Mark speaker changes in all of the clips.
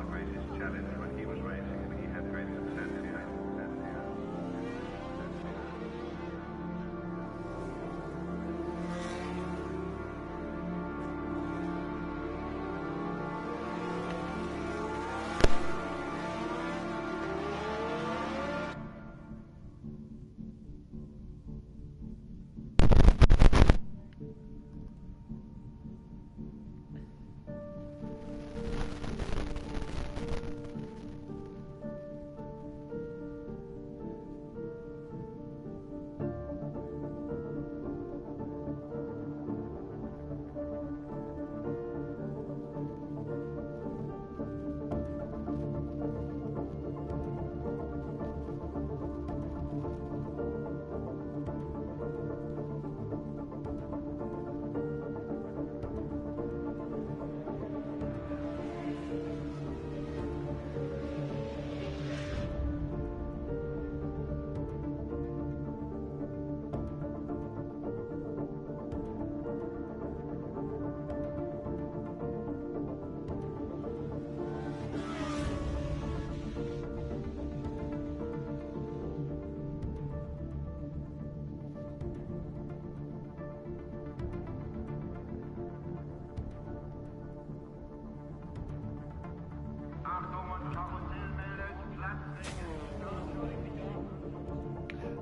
Speaker 1: the greatest challenge when he was racing, and he had great success here.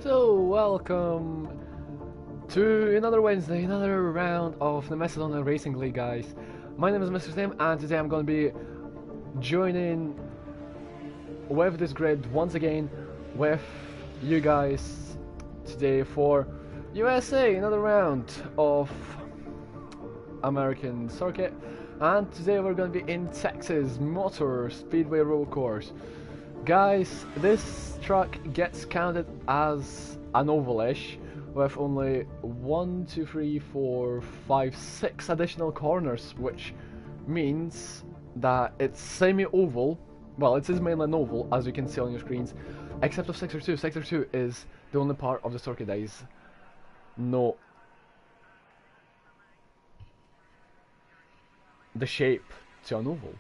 Speaker 2: So, welcome to another Wednesday, another round of the Macedonia Racing League, guys. My name is Mr. Tim, and today I'm going to be joining with this grid once again with you guys today for USA, another round of American circuit. And today we're going to be in Texas Motor Speedway Road Course. Guys, this track gets counted as an ovalish with only 1, 2, 3, 4, 5, 6 additional corners, which means that it's semi-oval. Well, it is mainly an oval, as you can see on your screens, except of Sector 2. Sector 2 is the only part of the circuit that is no the shape to an oval.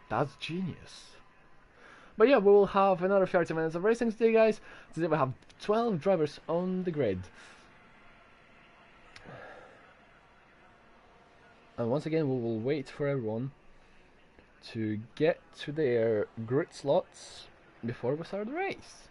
Speaker 2: That's genius. But yeah, we will have another 30 minutes of racing today, guys. Today we have 12 drivers on the grid. And once again, we will wait for everyone to get to their grid slots before we start the race.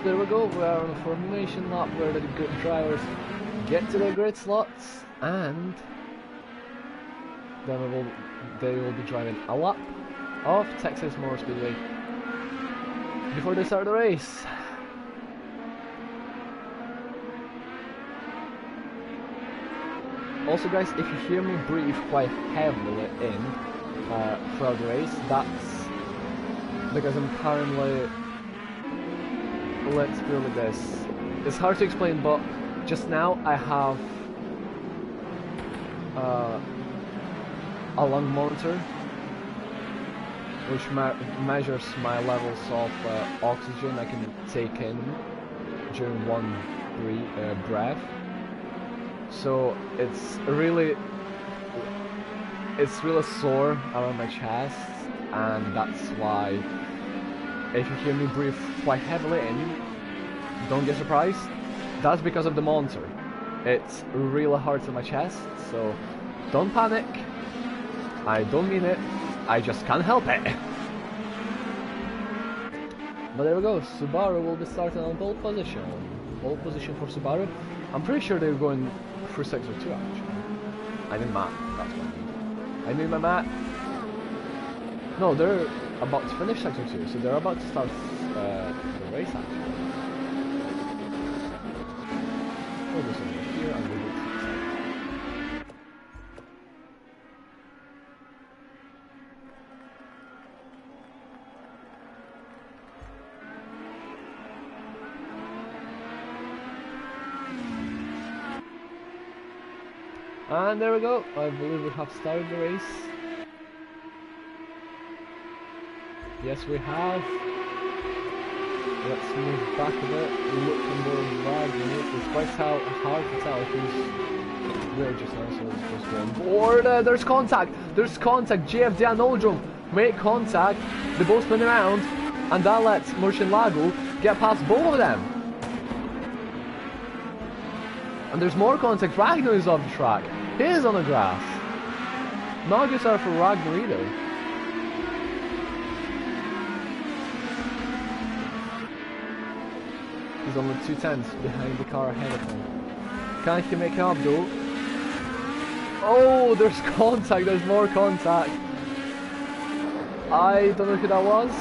Speaker 2: There we go, we are on a formation lap where the good drivers get to their grid slots, and then they will be driving a lap of Texas Motor Speedway before they start the race. Also, guys, if you hear me breathe quite heavily throughout the race, that's because I'm currently, let's go with this. It's hard to explain, but just now I have a lung monitor which measures my levels of oxygen I can take in during one breath. So it's really sore around my chest, and that's why if you hear me breathe quite heavily in, don't get surprised. That's because of the monitor. It's really hard to my chest, so don't panic. I don't mean it, I just can't help it. But there we go, Subaru will be starting on pole position. Pole position for Subaru. I'm pretty sure they're going for sector 2 actually. I didn't map, that's what I mean. I knew my map. No, they're about to finish sector 2, so they're about to start the race actually. We'll go somewhere here and we'll go to the side. And there we go, I believe we have started the race. Yes, we have. Let's move back a bit, look under Ragnar. It's quite hard to tell who's where just now, so let's just go on board. There's contact! There's contact! JFD and Oldrum make contact. They're both spinning around, and that lets Murcielago get past both of them. And there's more contact. Ragnar is off the track. He is on the grass. Not good start for Ragnar either. He's only 2/10 behind the car ahead of him. Can he make it up though? Oh, there's contact. There's more contact. I don't know who that was,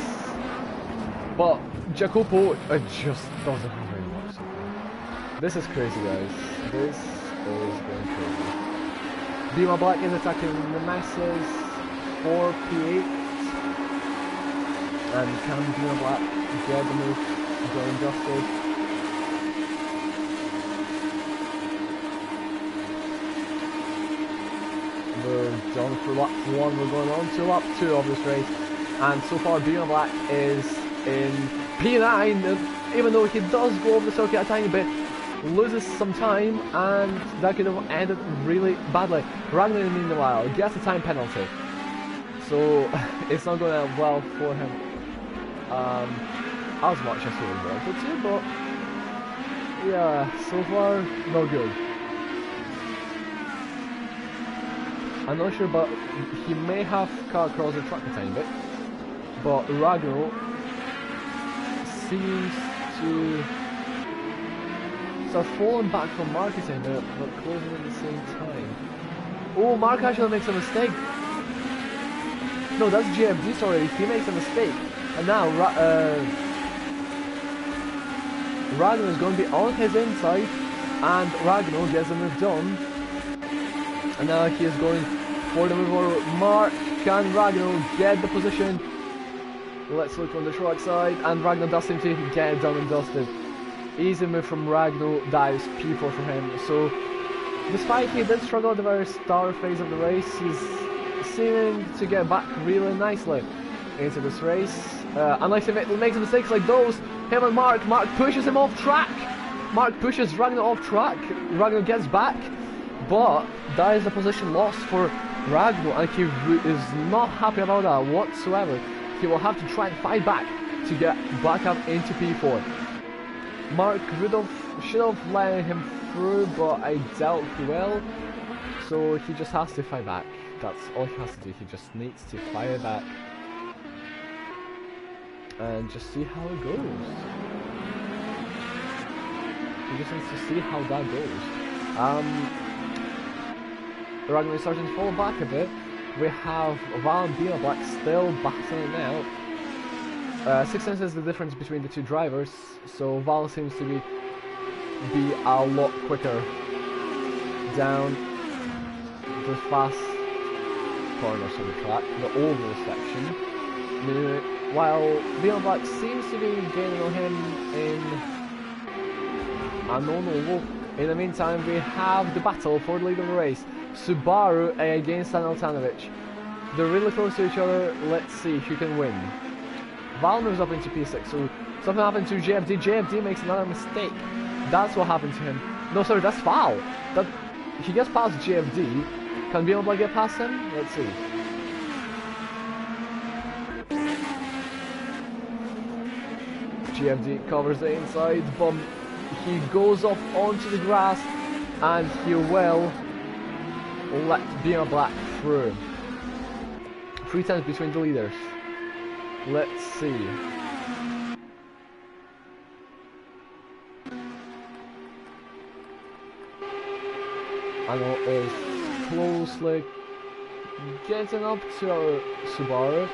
Speaker 2: but Jacopo just doesn't have any luck so far. This is crazy, guys. This is going crazy. Beamer Black is attacking the masses for P8, and can Beamer Black get the move going dusted? We're done for lap 1, we're going on to lap 2 of this race, and so far Beamer Black is in P9, even though he does go over the circuit a tiny bit, loses some time, and that could have ended really badly. Ragnar in the meanwhile gets a time penalty, so it's not going to end well for him as much as he would wanted to, but yeah, so far no good. I'm not sure, but he may have cut across the track a tiny bit, but Ragnar seems to start falling back from Mark but closing at the same time. Oh, Mark actually makes a mistake. No, that's GFD, sorry, he makes a mistake. And now Ragnar is going to be on his inside, and Ragnar gets the move done. And now he is going for the move over. Mark, can Ragnar get the position? Let's look on the track side, and Ragnar does seem to get it done and dusted. Easy move from Ragnar, that is P4 for him. So, despite he did struggle at the very start phase of the race, he's seeming to get back really nicely into this race. Unless he makes mistakes like those, him and Mark pushes him off track. Mark pushes Ragnar off track, Ragnar gets back, but that is a position lost for Ragnar, and he is not happy about that whatsoever. He will have to try and fight back to get back up into P4. Mark should have let him through, but I doubt he will, so he just has to fight back. That's all he has to do, he just needs to fight back and just see how it goes. He just needs to see how that goes. Ragnar is starting to fall back a bit. We have Val and Beamer Black still battling it out. 6 tenths is the difference between the two drivers, so Val seems to be a lot quicker down the fast corners of the track, the oval section, while Beamer Black seems to be gaining on him in a non-oval. In the meantime, we have the battle for the lead of the race. Subaru against Aneltanovic. They're really close to each other. Let's see who can win. Val moves up into P6, so something happened to JFD. JFD makes another mistake. That's what happened to him. No, sorry, that's foul. He gets past JFD. Can Beamer Black get past him? Let's see. JFD covers the inside, but he goes off onto the grass, and he will let Being Black through. 3 tenths between the leaders. Let's see. Anil is closely getting up to our Subaru,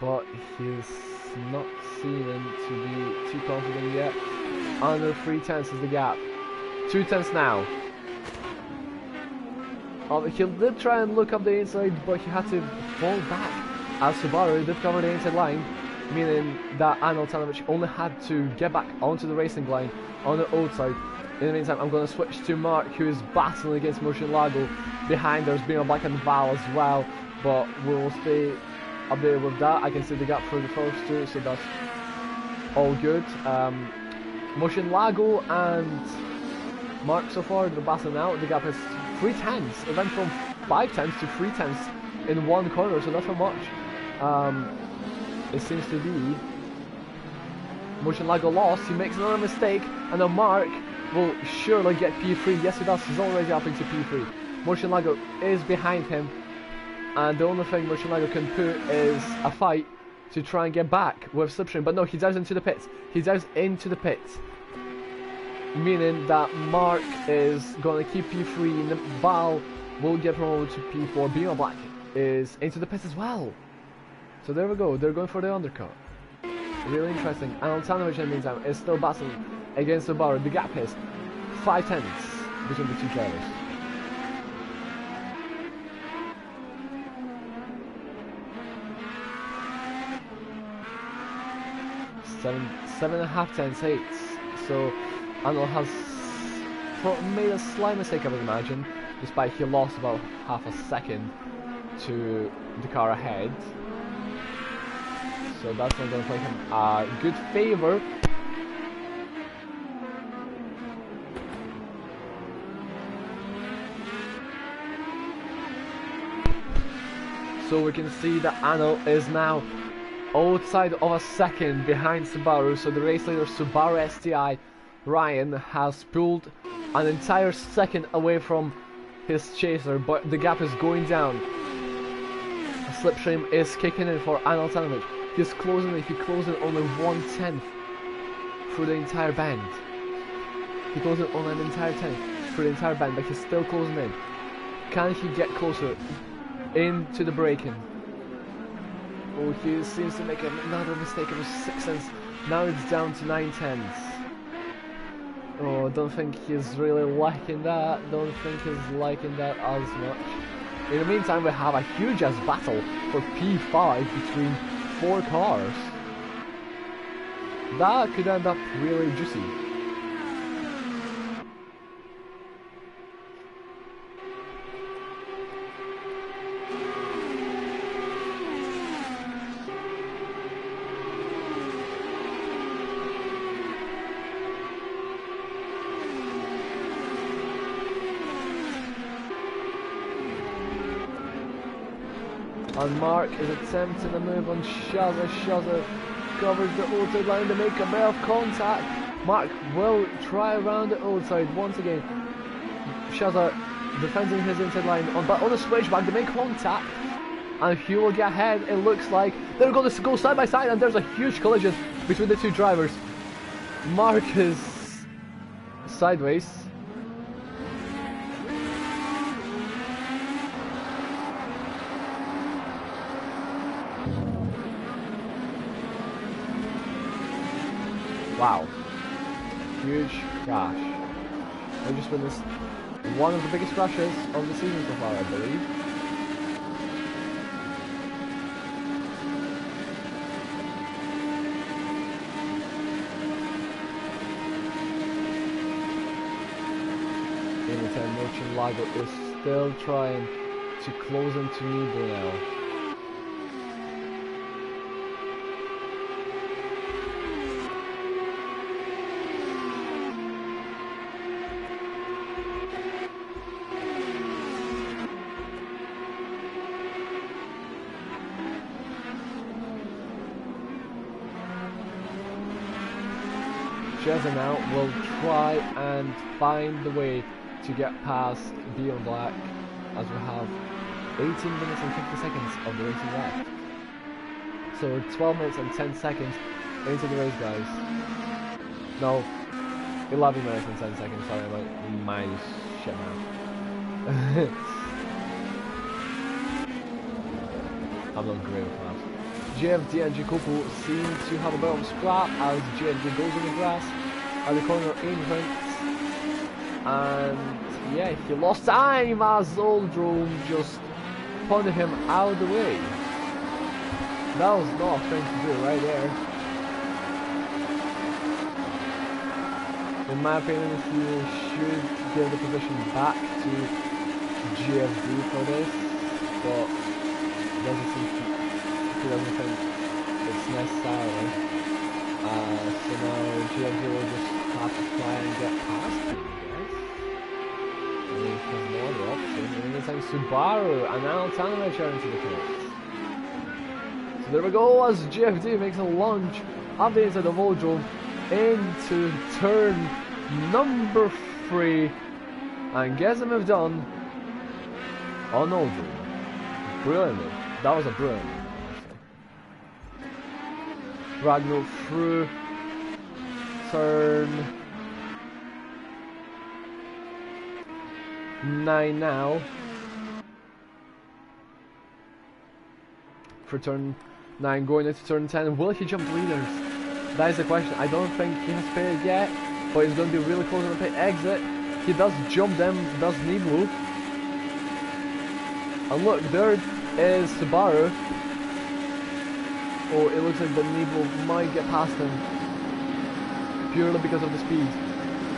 Speaker 2: but he's not seeming to be too confident yet. Under 3 tenths is the gap. 2 tenths now. He did try and look up the inside, but he had to fall back as Subaru did cover the inside line, meaning that Anil Tanovic only had to get back onto the racing line on the outside. In the meantime, I'm going to switch to Mark, who is battling against Murcielago. Behind there's Being Black and Val as well, but we'll stay updated with that. I can see the gap for the first two, so that's all good. Murcielago and Mark so far, they're battling out. The gap is 3 tenths. It went from 5 tenths to 3 tenths in one corner, so not for much. It seems to be Murcielago lost. He makes another mistake, and now Mark will surely get P3. Yes, he does. He's already up into P3. Murcielago is behind him, and the only thing Murcielago can put is a fight to try and get back with Slipstream. But no, he dives into the pits. He dives into the pits, meaning that Mark is going to keep P3, and Val will get promoted to P4. Being Black is into the pits as well. So there we go. They're going for the undercut. Really interesting. And Tanovic in the meantime is still battling against Subaru. The gap is 5 tenths between the two drivers. Seven and a half tenths, 8. So Anil has made a slight mistake, I would imagine, despite he lost about half a second to the car ahead. So that's not going to play him a good favour. So we can see that Anil is now outside of a second behind Subaru. So the race leader Subaru STI Ryan has pulled an entire second away from his chaser, but the gap is going down. The slipstream is kicking in for Anil Tanovic. He's closing it. He closed it only 1/10 through the entire bend. He closed it on an entire 10th through the entire bend, but he's still closing in. Can he get closer into the braking? Oh, he seems to make another mistake. It was 6 tenths. Now it's down to 9 tenths. Oh, don't think he's really liking that. Don't think he's liking that as much. In the meantime, we have a huge ass battle for P5 between 4 cars. That could end up really juicy. And Mark is attempting a move on Shaza. Shaza covers the outside line to make a bit of contact. Mark will try around the outside once again. Shaza defending his inside line, but on the switchback to make contact. And he will get ahead. It looks like they're going to go side by side, and there's a huge collision between the two drivers. Mark is sideways. Wow. Huge crash. I just witnessed one of the biggest crashes of the season so far, I believe. Anytime Murcielago is still trying to close into Nebo now. Shaza now will try and find the way to get past B on black, as we have 18 minutes and 50 seconds of the racing left. So 12 minutes and 10 seconds into the race, guys. No, 11 minutes and 10 seconds, sorry about my shit, man. I'm not great with maths. JFD and Jacopo seem to have a bit of a scrap as JFD goes in the grass at the corner in front. And yeah, he lost time as Zoldrome just pointed him out of the way. That was not a thing to do right there. In my opinion, he should give the position back to GFD for this, but he doesn't think it's necessary. So now GFD will just have to try and get past him, I guess. And he has no other option. In the meantime, Subaru and now Tananovich are into the pit. So there we go, as GFD makes a lunge up the inside of Volodrome into turn number 3, and guess what we've done on Oldroom. Brilliant. That was a brilliant move, honestly. Ragnar through turn 9 now. For turn 9 going into turn 10, will he jump leaders? That is the question. I don't think he has pitted yet, but he's going to be really close on the pit exit. He does jump them, does Niblu. And look, there is Subaru. Oh, it looks like the Niblu might get past him. Purely because of the speed.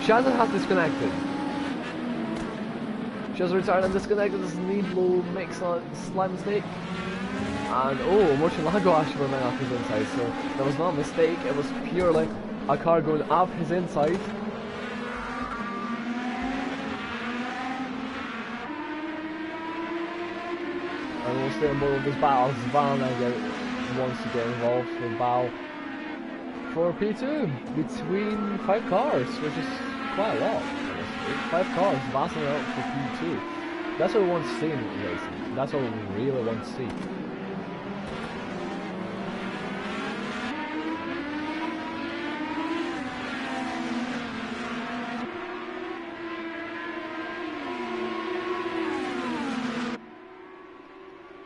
Speaker 2: Shazza has disconnected. Shazza retired and disconnected as Niblu makes a slight mistake. And oh, Murcielago actually went off his inside, so that was not a mistake, it was purely a car going off his inside. And we'll stay on board with this battle as Val now wants to get involved with Val for P2 between 5 cars, which is quite a lot. 5 cars battling out for P2. That's what we want to see in racing. That's what we really want to see.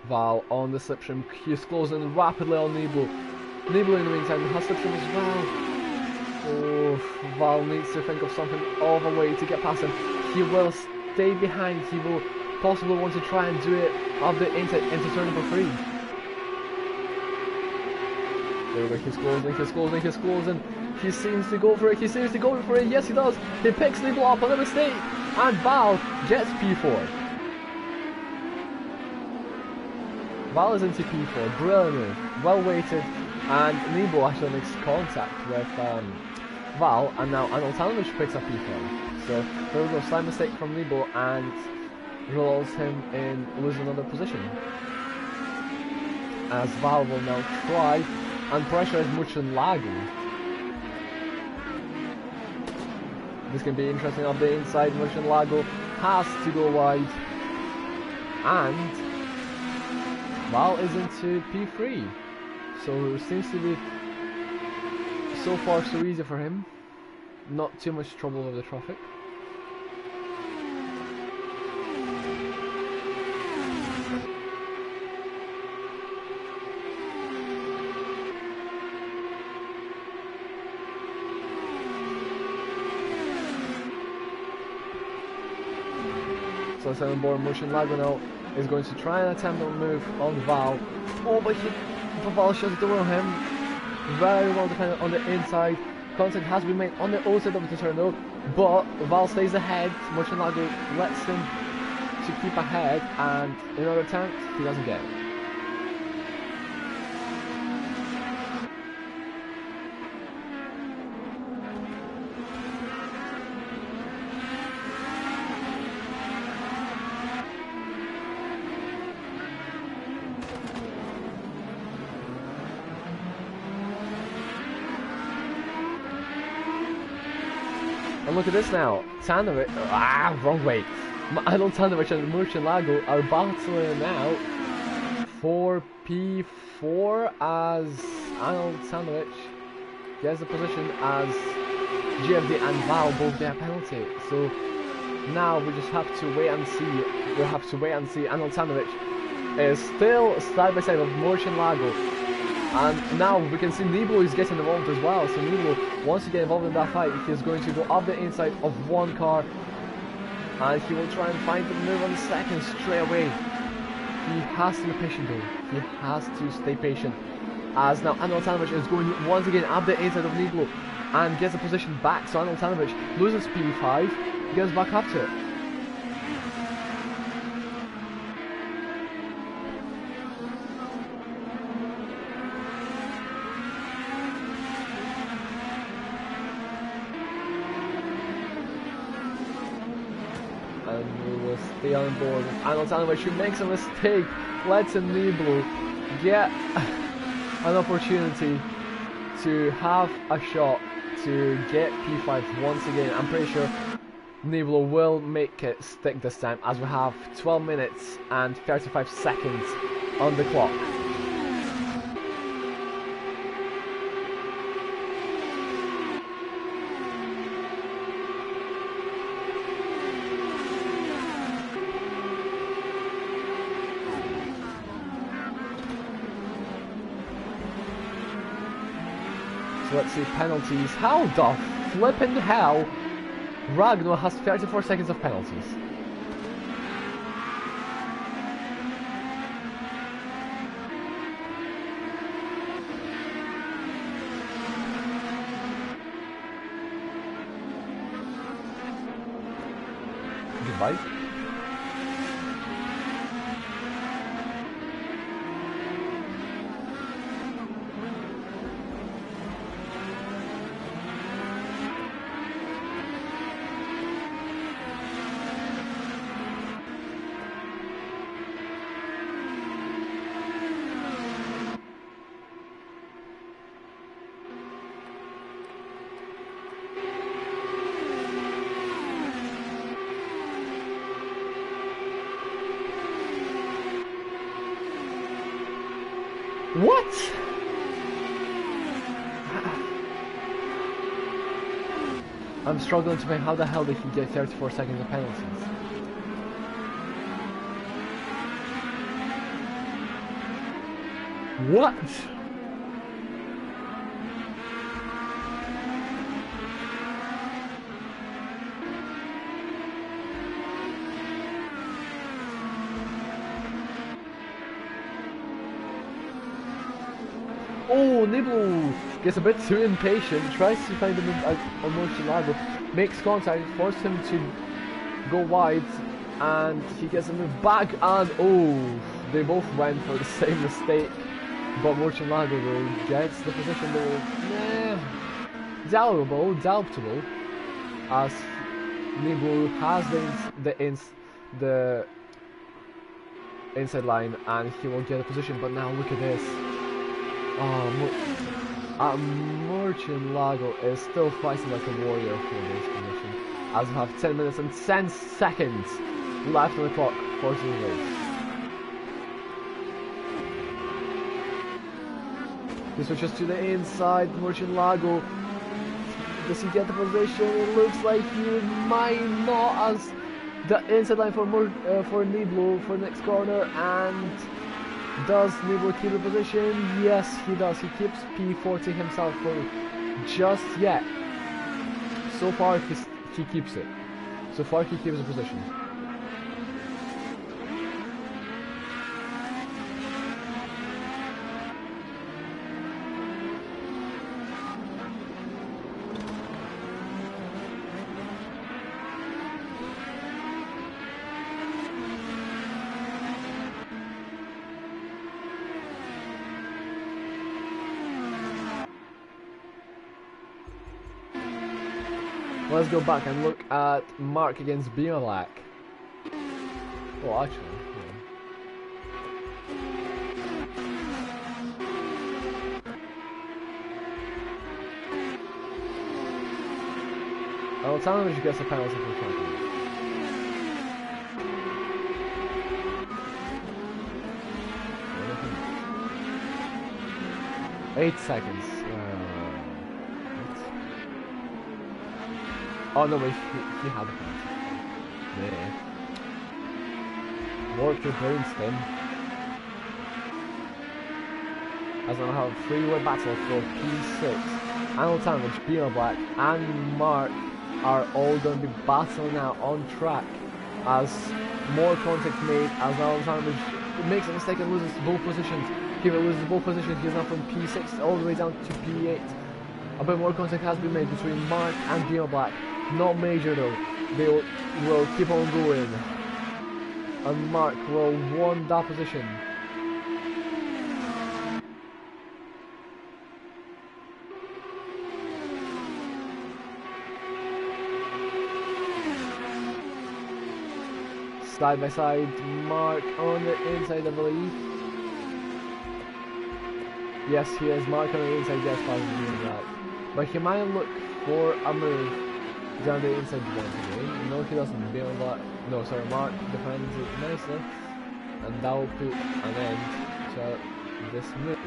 Speaker 2: Val on the slipstream, he's closing rapidly on Niblu. Niblu in the meantime has slipstream as well. Oh, Val needs to think of something of a way to get past him. He will stay behind, he will possibly want to try and do it of the into turn number 3. There we go, he's closing. He seems to go for it, yes he does. He picks Niblu up on a mistake, and Val gets P4. Val is into P4, brilliant move, well weighted, and Niblu actually makes contact with Val, and now Anoltanovic picks up P4. So there we go, slight mistake from Niblu, and results him in losing another position. As Val will now try and pressurize Murcielago. This can be interesting on the inside. Murcielago has to go wide, and Val is into P3, so it seems to be so far so easy for him. Not too much trouble with the traffic. So 7 board Murcielago now is going to try and attempt a move on Val. Oh, but Val shuts the door on him. Very well defended on the inside. Contact has been made on the outside of the turn though, but Val stays ahead. Murcielago lets him to keep ahead, and in another attempt, he doesn't get it. look at this now. Tanovic, wrong way. Arnold Tanovic and Murcielago are battling out for P4 as Arnold Tanovic gets the position as GFD and Val both get a penalty. So now we just have to wait and see. We'll have to wait and see. Arnold Tanovic is still side by side of Murcielago. And now we can see Niblo is getting involved as well. So Niblo, once he gets involved in that fight, he's going to go up the inside of one car. And he will try and find the move on the second straight away. He has to be patient though. He has to stay patient. As now Arnold Tanovic is going once again up the inside of Niblo and gets the position back. So Arnold Tanovic loses P5, goes back up to it. And we will stay on board with Arnold Tanovic, who makes a mistake, lets Niblo get an opportunity to have a shot to get P5 once again. I'm pretty sure Niblo will make it stick this time, as we have 12 minutes and 35 seconds on the clock. So let's see penalties. How the flippin' hell? Ragnar has 34 seconds of penalties. Goodbye. What? I'm struggling to think how the hell they can get 34 seconds of penalties. What? Oh, Niblo gets a bit too impatient, tries to find him on Murcielago, makes contact, forces him to go wide, and he gets a move back, and oh, they both went for the same mistake, but Murcielago though gets the position though, doubtable, as Niblo has the inside line, and he will get a position, but now look at this. Murcielago is still fighting like a warrior for this position, as we have 10 minutes and 10 seconds left on the clock for the race. He switches to the inside. Murcielago, does he get the position? It looks like he might not, as the inside line for Niblo for the next corner, and does Niblo keep the position? Yes, he does. He keeps P40 himself for just yet. So far, he keeps it. So far, he keeps the position. Let's go back and look at Mark against Biolak. Oh, actually, yeah. Alexandrovich gets a penalty for tracking. 8 seconds. Oh no, wait, he had a penalty. Yeah. Work your brain stem. As I have a three-way battle for P6. Alexandrovich, Beano Black, and Mark are all going to be battling out on track as more contact made as Alexandrovich makes a mistake and loses both positions. He loses both positions, he's now from P6 all the way down to P8. A bit more contact has been made between Mark and Beano Black. Not major though. They will keep on going. And Mark will won that position. Side by side, Mark on the inside, I believe. Yes, he is. Mark on the inside, yes, doing that. But he might look for a move down the inside once again. No, he doesn't. No, sorry, Mark defends it nicely. And that will put an end to this move.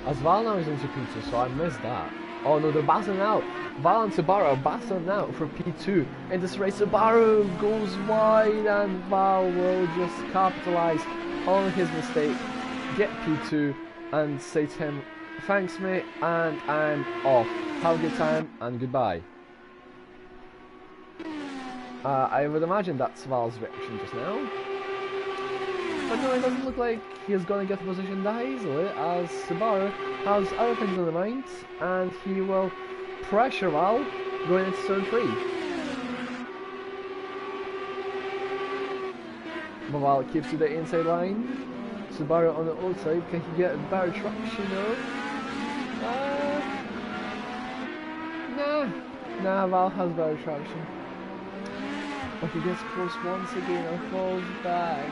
Speaker 2: As Val now is into P2, so I missed that. Oh no, they're battling out. Val and Subaru are battling out for P2. In this race, Subaru goes wide and Val will just capitalize on his mistake, get P2 and say to him, thanks mate, and I'm off. Have a good time and goodbye. I would imagine that's Val's reaction just now. But no, it doesn't look like he's going to get the position that easily, as Subaru has other things on the mind, and he will pressure Val going into turn 3. But Val keeps to the inside line. Subaru on the outside, can he get better traction though? Nah, Val has better traction. But he gets close once again and falls back.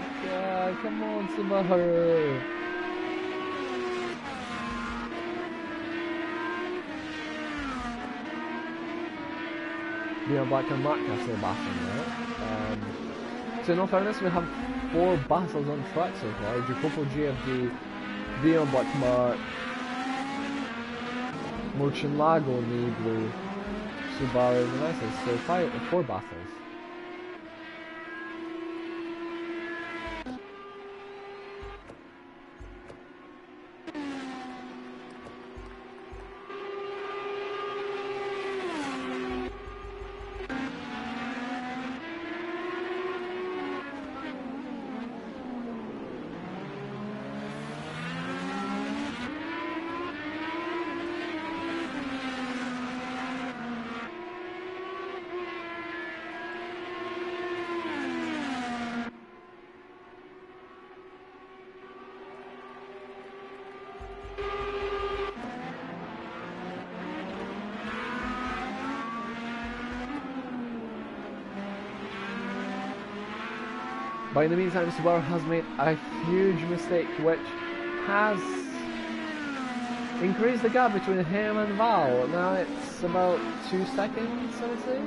Speaker 2: Come on, Subaru. Beano Black and Mark are still battling now. So in all fairness, we have 4 battles on track so far. Jacopo GFD, Beano Black Mark, Murcielago Negro, Subaru Nemesis. So 4 battles. But in the meantime, Subaru has made a huge mistake, which has increased the gap between him and Val. Now it's about 2 seconds, I would say.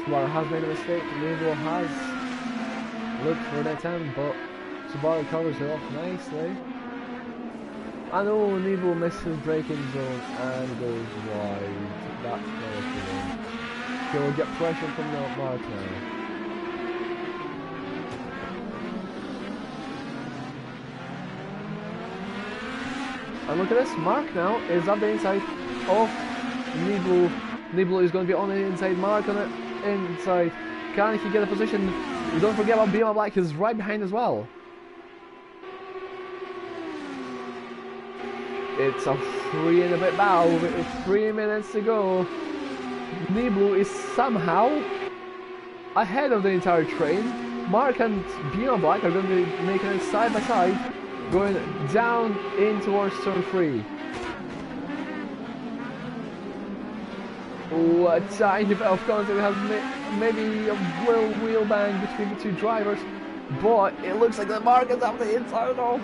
Speaker 2: Subaru has made a mistake, Norl has looked for that time, but Subaru covers it off nicely. I know Nebo misses braking zone and goes wide. That's perfect. He'll get pressure from the mark now. And look at this, Mark now is up the inside of Nebo. Nebo is going to be on the inside, Mark on the inside. Can he get a position? Don't forget about BMI Black, is right behind as well. It's a 3 and a bit battle with 3 minutes to go. Nebo is somehow ahead of the entire train. Mark and BMI Black are going to be making it side by side, going down in towards turn 3. Oh, a tiny bit of contact has maybe a wheel bang between the two drivers, but it looks like the Mark is on the inside of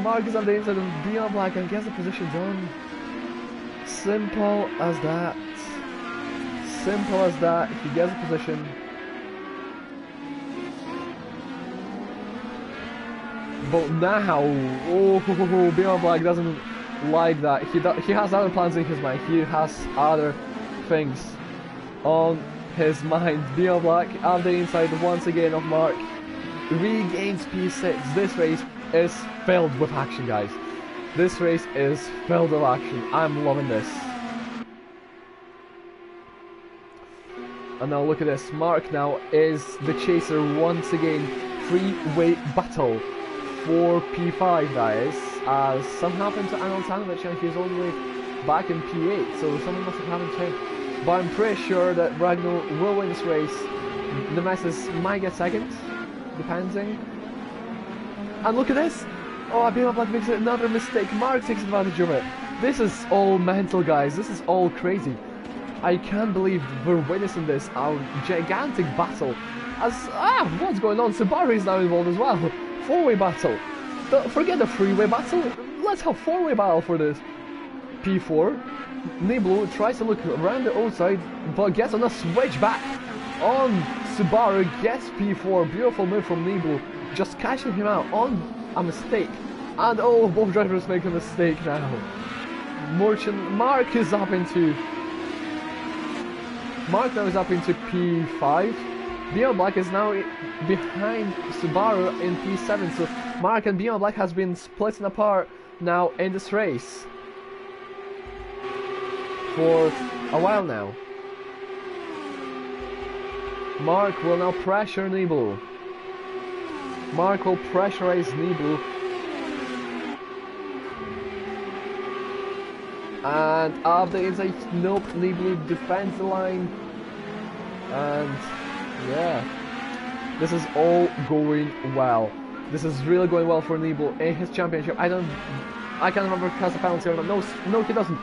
Speaker 2: Mark is on the inside of Beyond Black and gets the position done. Simple as that. Simple as that. He gets the position. But now, oh, Beyond Black doesn't like that. He has other plans in his mind. He has other things on his mind. Beyond Black on the inside once again of Mark. Regains P6. This race is filled with action, guys. This race is filled with action. I'm loving this. And now look at this. Mark now is the chaser once again. Three-way battle for P5, guys. As something happened to Anil Tanovic and he's all the way back in P8. So something must have happened to him. But I'm pretty sure that Ragnar will win this race. Nemesis might get second, depending. And look at this! Oh, BMI Black makes another mistake. Mark takes advantage of it. This is all mental, guys. This is all crazy. I can't believe we're witnessing this. A gigantic battle. What's going on? Subaru is now involved as well. 4-way battle. Forget the 3-way battle. Let's have 4-way battle for this. P4. Nebo tries to look around the outside, but gets on a switch back on Subaru. Gets P4. Beautiful move from Nebo. Just catching him out on a mistake. And oh, both drivers make a mistake now. Mark is up into... Mark now is up into P5. Beyond Black is now behind Subaru in P7. So Mark and Beyond Black has been splitting apart now in this race for a while now. Mark will now pressure Nebo. Mark will pressurize Nebo. And up the inside, nope, Nebo defends the line. And yeah, this is all going well. This is really going well for Nebo in his championship. I can't remember if he has a penalty or not. No, he doesn't.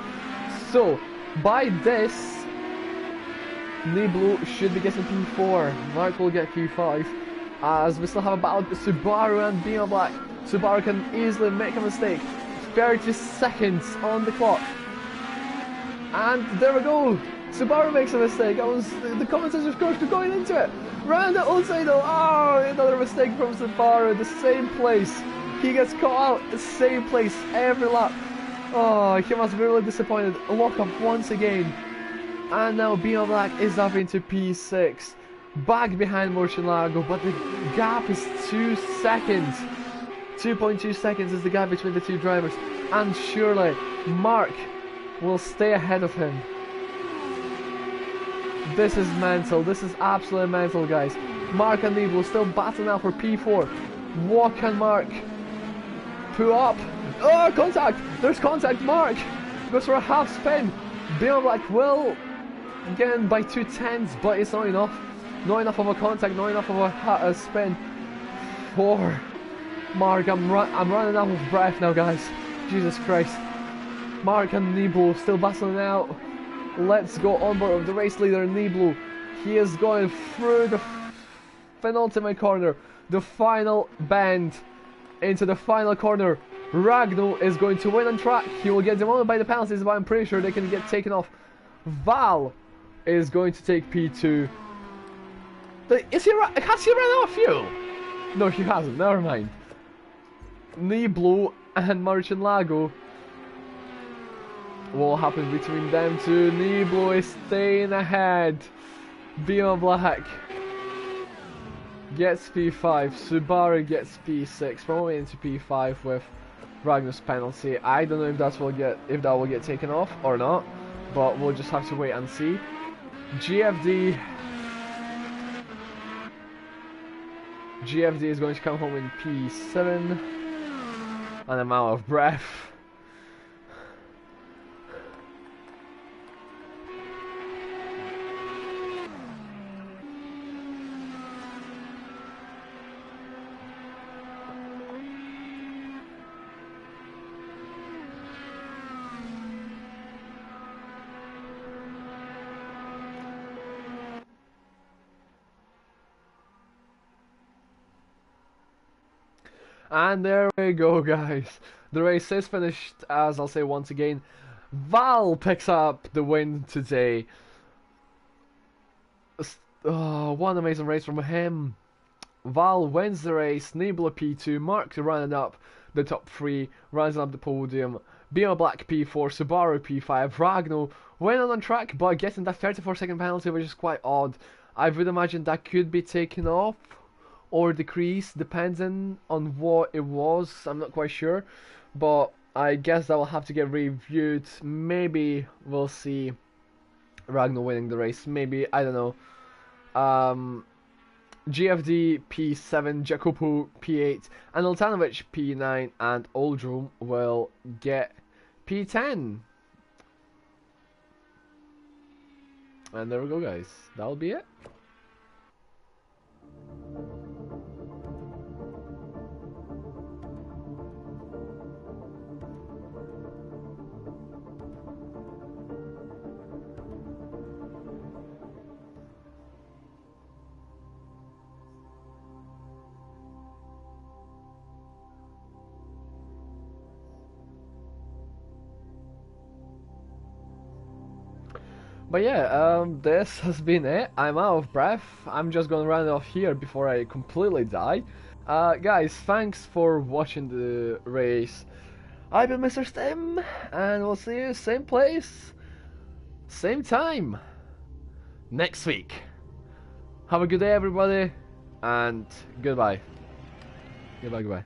Speaker 2: So, by this, Nebo should be getting P4. Mark will get P5. As we still have a battle with Subaru and Beyond Black. Subaru can easily make a mistake. 30 seconds on the clock. And there we go. Subaru makes a mistake. I was the commentators coach going into it. Round the outside though. Oh, another mistake from Subaru. The same place. He gets caught out. The same place every lap. Oh, he must be really disappointed. Lock up once again. And now Beyond Black is up into P6. Back behind Murcielago, but the gap is 2 seconds. 2.2 seconds is the gap between the two drivers. And surely Mark will stay ahead of him. This is mental. This is absolutely mental, guys. Mark and Nebo still battling out for P4. What can Mark pull up? Oh, contact! There's contact. Mark goes for a half spin. Beyond Black will get in by 2/10, but it's not enough. Not enough of a contact, not enough of a spin for Mark. I'm running out of breath now, guys. Jesus Christ. Mark and Nebo still battling out. Let's go on board with the race leader, Nebo. He is going through the penultimate corner, the final bend into the final corner. Ragnar is going to win on track. He will get demoted by the penalties, but I'm pretty sure they can get taken off. Val is going to take P2. Has he run out of fuel? No, he hasn't. Never mind. Nebo and Marcin-Lago. What happens between them two? Niblo is staying ahead. Bima Black gets P5, Subaru gets P6, promoting into P5 with Ragnar's penalty. I don't know if that will get taken off or not, but we'll just have to wait and see. GFD is going to come home in P7, and I'm out of breath. And there we go, guys. The race is finished, as I'll say once again. Val picks up the win today. Oh, what an amazing race from him. Val wins the race, Nibla P2, Mark running up the top 3, rising up the podium. Bima Black P4, Subaru P5, Ragnar winning on track, but getting that 34-second penalty, which is quite odd. I would imagine that could be taken off or decrease depending on what it was. I'm not quite sure, but I guess that will have to get reviewed. Maybe we'll see Ragnar winning the race, maybe, I don't know. GFD P7, Jacopo P8, and Altanovic P9, and Oldrum will get P10. And there we go, guys, that'll be it. But yeah, this has been it. I'm out of breath. I'm just gonna run it off here before I completely die. Guys, thanks for watching the race. I've been Mr. Stim, and we'll see you same place, same time, next week. Have a good day, everybody, and goodbye. Goodbye.